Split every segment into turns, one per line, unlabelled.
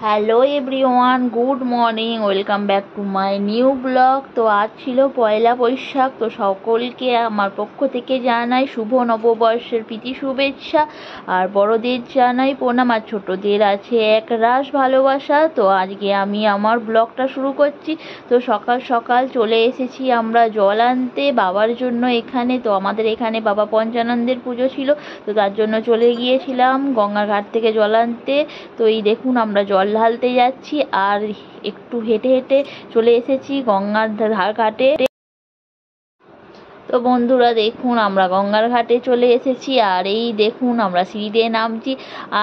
Hello everyone, good morning, welcome back to my new blog. তো আজ ছিল পয়লা বৈশাখ। তো সকলকে আমার পক্ষ থেকে জানাই শুভ নববর্ষের প্রীতি শুভেচ্ছা, আর বড়দের জানাই প্রণাম, আর ছোটদের আছে এক রাশ ভালোবাসা। তো আজকে আমি আমার ব্লগটা শুরু করছি। তো সকাল সকাল চলে এসেছি আমরা জল আনতে বাবার জন্য এখানে। তো আমাদের এখানে বাবা পঞ্চানন্দের পুজো ছিল, তো তার জন্য চলে গিয়েছিলাম গঙ্গার ঘাট থেকে জল আনতে। তো এই দেখুন আমরা জল ঢালতে যাচ্ছি, আর একটু হেঁটে হেঁটে চলে এসেছি গঙ্গার ধার ঘাটে। তো বন্ধুরা দেখুন আমরা গঙ্গার ঘাটে চলে এসেছি, আর এই দেখুন আমরা সিঁড়ি দিয়ে নামছি,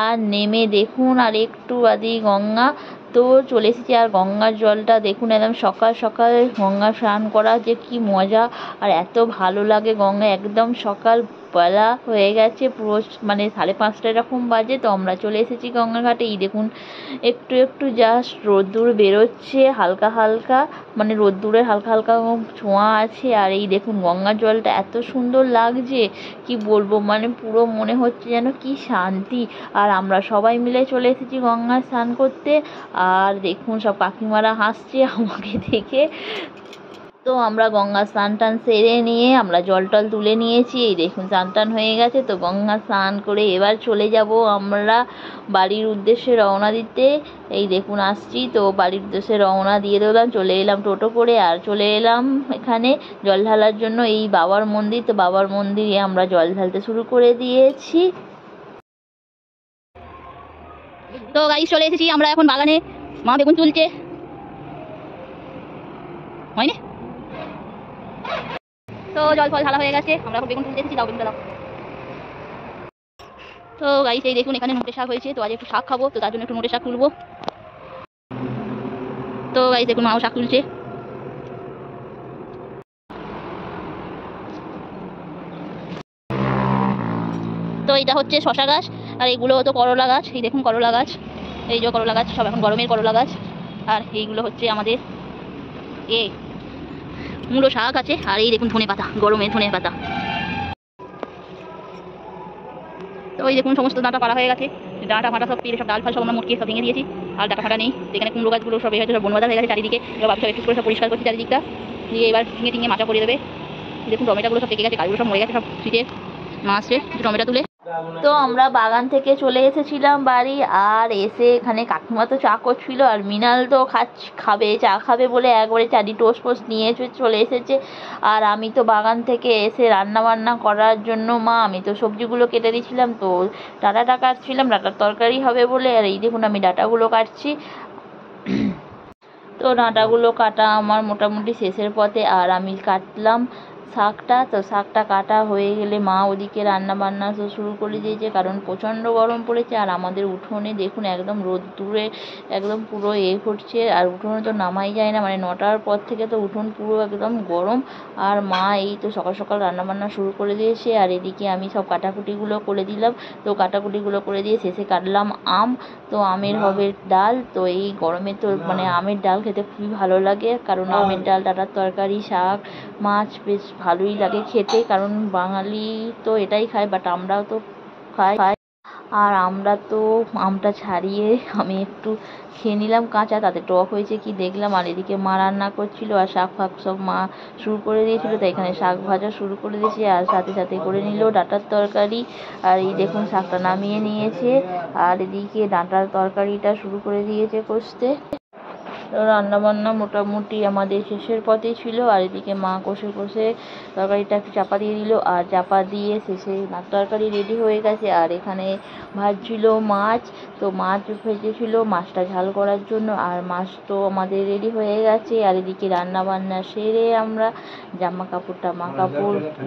আর নেমে দেখুন আর একটু বাদেই গঙ্গা। তো চলে এসেছি, আর গঙ্গার জলটা দেখুন একদম সকাল সকাল গঙ্গা স্নান করা যে কি মজা, আর এত ভালো লাগে গঙ্গা। একদম সকাল বেলা হয়ে গেছে, পুরো মানে 5:30 এরকম বাজে। তো আমরা চলে এসেছি গঙ্গা ঘাটে। এই দেখুন একটু একটু জাস্ট রোদ্দুর বেরোচ্ছে হালকা হালকা, মানে রোদ্দুরের হালকা হালকা ছোঁয়া আছে। আর এই দেখুন গঙ্গার জলটা এত সুন্দর লাগছে কি বলবো, মানে পুরো মনে হচ্ছে যেন কি শান্তি। আর আমরা সবাই মিলে চলে এসেছি গঙ্গায় স্নান করতে, আর দেখুন সব কাকিমারা হাসছে আমাকে দেখে। তো আমরা গঙ্গা স্নান টান সেরে নিয়ে আমরা জল টল তুলে নিয়েছি। এই দেখুন স্নান টান হয়ে গেছে। তো গঙ্গা স্নান করে এবার চলে যাব আমরা বাড়ির উদ্দেশ্যে রওনা দিতে। এই দেখুন আসছি, তো বাড়ির উদ্দেশ্যে রওনা দিয়ে দিলাম, চলে এলাম টোটো করে, আর চলে এলাম এখানে জল ঢালার জন্য এই বাবার মন্দির। তো বাবার মন্দিরে আমরা জল ঢালতে শুরু করে দিয়েছি।
তো গাইস চলে এসেছি আমরা এখন বাগানে, মা বেগুন তুলছে, হয়নি? তো জল ফল ঢালা হয়ে গেছে, আমরা এখন বেগুন তুলতে এসেছি। দাও বেগুনটা দাও। তো গাইস এই দেখুন এখানে নোটে শাক হয়েছে, তো আজ একটু শাক খাবো, তো তার জন্য একটু নোটে শাক তুলবো। তো গাইস দেখুন মাও শাক তুলছে। তো এটা হচ্ছে শশা গাছ, আর এইগুলো তো করলা গাছ। এই দেখুন করলা গাছ, এই যে করলা গাছ, সব এখন গরমের করলা গাছ। আর এইগুলো হচ্ছে আমাদের মূলো শাক আছে, আর এই দেখুন ধনে পাতা, গরমের ধনে পাতা। তো ওই দেখুন সমস্ত ডাঁটা পাড়া হয়ে গেছে, ডাঁটা ফাটা সব পেরে সব ডাল ফাল সব আমরা মোটকে সব ভেঙে দিয়েছি, আর ডাঁটা ফাটা নেই। এখানে কুমড়ো গাছগুলো সব হয়েছে, সব বনবাদা হয়ে গেছে চারিদিকে। এবার ভাবছি একটু করে সব পরিষ্কার করছি চারিদিকটা দিয়ে, এবার ঝিঙে টিঙে মাচা করে দেবে। দেখুন টমেটোগুলো সব পেকে গেছে, কালগুলো সব মরে গেছে, সব শীতে মাছছে টমেটো তুলে।
তো আমরা বাগান থেকে চলে এসেছিলাম বাড়ি, আর এসে এখানে কাকিমা তো চা করছিল, আর মিনাল তো খাবে চা খাবে বলে একবারে চারি টোস্ট ফোস্ট নিয়ে চলে এসেছে। আর আমি তো বাগান থেকে এসে রান্না বান্না করার জন্য আমি তো সবজিগুলো কেটে দিয়েছিলাম, তো ডাঁটাটা কাটছিলাম, ডাঁটার তরকারি হবে বলে। আর এই দেখুন আমি ডাঁটাগুলো কাটছি। তো ডাঁটাগুলো কাটা আমার মোটামুটি শেষের পথে, আর আমি কাটলাম শাকটা। তো শাকটা কাটা হয়ে গেলে মা ওদিকে রান্না বান্না তো শুরু করে দিয়েছে, কারণ প্রচণ্ড গরম পড়েছে। আর আমাদের উঠোনে দেখুন একদম রোদ্দুরে একদম পুরো করছে, আর উঠোনে তো নামাই যায় না, মানে 9টার পর থেকে তো উঠোন পুরো একদম গরম। আর মা এই তো সকাল সকাল রান্না বান্না শুরু করে দিয়েছে, আর এদিকে আমি সব কাটাকুটিগুলো করে দিলাম। তো কাটাকুটিগুলো করে দিয়ে শেষে কাটলাম আম। তো আমের হবে ডাল। তো এই গরমে তো মানে আমের ডাল খেতে খুবই ভালো লাগে, কারণ আমের ডাল, ডাঁটার তরকারি, শাক, মাছ বেশ ভালোই লাগে খেতে, কারণ বাঙালি তো এটাই খায়, বাট আমরাও তো খাই। আর আমরা তো আমটা ছাড়িয়ে আমি একটু খেয়ে নিলাম কাঁচা, তাতে টক হয়েছে কি দেখলাম। আর এদিকে মা রান্না করছিল, আর শাক ফাক সব মা শুরু করে দিয়েছিল, তাই এখানে শাক ভাজা শুরু করে দিয়েছি, আর সাথে সাথে করে নিল ডাঁটার তরকারি। আর এই দেখুন শাকটা নামিয়ে নিয়েছে, আর এদিকে ডাঁটার তরকারিটা শুরু করে দিয়েছে কষতে। রান্নাবান্না মোটামুটি আমাদের শেষের পথে ছিল, আর এদিকে মা কষে কষে তরকারিটা একটু চাপা দিয়ে দিল, আর চাপা দিয়ে শেষে তরকারি রেডি হয়ে গেছে। আর এখানে ভাজছিল মাছ, তো মাছ ভেজেছিল মাছটা ঝাল করার জন্য, আর মাছ তো আমাদের রেডি হয়ে গেছে। আর এদিকে রান্নাবান্না সেরে আমরা জামা কাপড়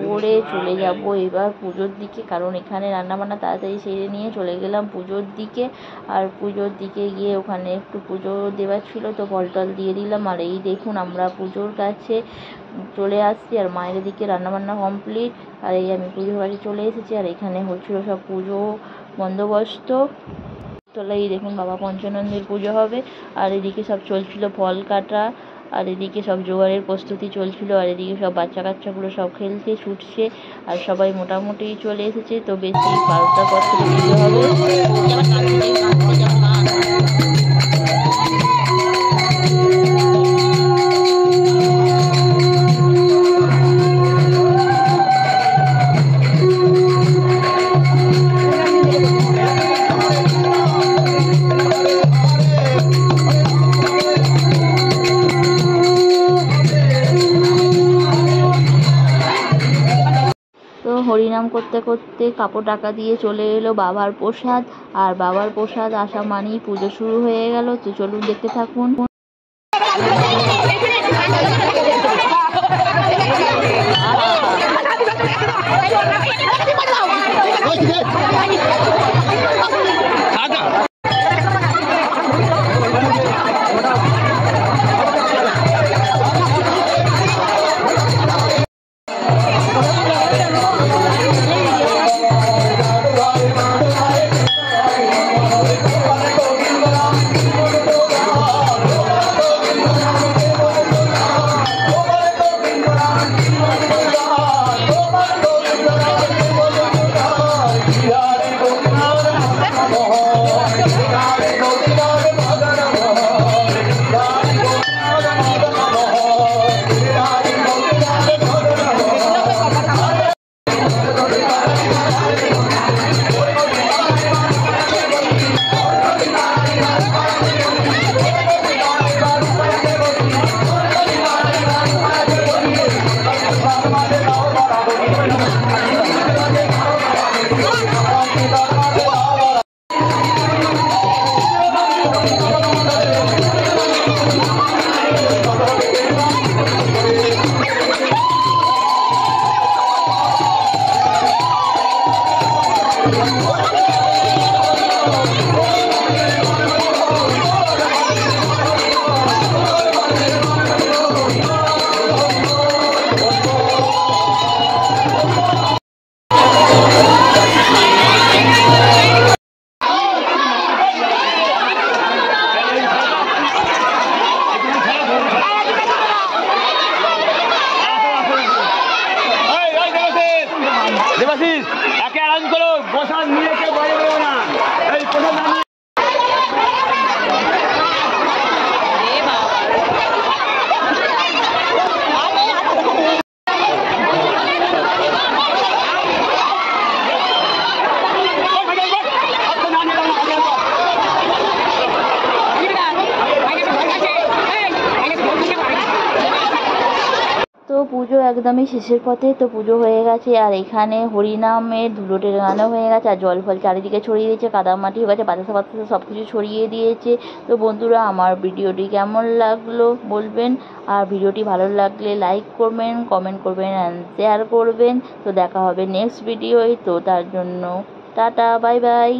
পরে চলে যাব এবার পুজোর দিকে, কারণ এখানে রান্নাবান্না তাড়াতাড়ি সেরে নিয়ে চলে গেলাম পুজোর দিকে। আর পুজোর দিকে গিয়ে ওখানে একটু পুজো দেওয়ার ছিল, তো ফল টল দিয়ে দিলাম। আর এই দেখুন আমরা পুজোর কাছে চলে আসছি, আর মায়ের দিকে রান্নাবান্না কমপ্লিট, আর এই আমি পুজোর কাছে চলে এসেছি। আর এখানে হচ্ছিল সব পুজো বন্দোবস্ত। তো এই দেখুন বাবা পঞ্চানন্দের পুজো হবে, আর এদিকে সব চলছিল ফল কাটা, আর এদিকে সব জোগাড়ের প্রস্তুতি চলছিল, আর এদিকে সব বাচ্চা কাচ্চাগুলো সব খেলছে ছুটছে, আর সবাই মোটামুটি চলে এসেছে। তো বেশি 12টার পর থেকে পুজো হবে। তো হরিনাম করতে করতে কাপড় টাকা দিয়ে চলে এলো বাবার প্রসাদ, আর বাবার প্রসাদ আসা মানেই পুজো শুরু হয়ে গেল। তো চলুন দেখতে থাকুন।
দেবাশিস একে আরাম করো, প্রসাদ নিয়ে কেউ বাইরে বেরো না। এই প্রসাদ না
তো পুজো একদমই শেষের পথে। তো পুজো হয়ে গেছে, আর এখানে হরিনামের ধুলো টেরানো হয়ে গেছে, আর জল ফল চারিদিকে ছড়িয়ে দিয়েছে, কাদামাটি হয়ে গেছে, বাতাসা বাতাসা সব কিছু ছড়িয়ে দিয়েছে। তো বন্ধুরা, আমার ভিডিওটি কেমন লাগলো বলবেন, আর ভিডিওটি ভালো লাগলে লাইক করবেন, কমেন্ট করবেন অ্যান্ড শেয়ার করবেন। তো দেখা হবে নেক্সট ভিডিওয়। তো তার জন্য টাটা, বাই বাই।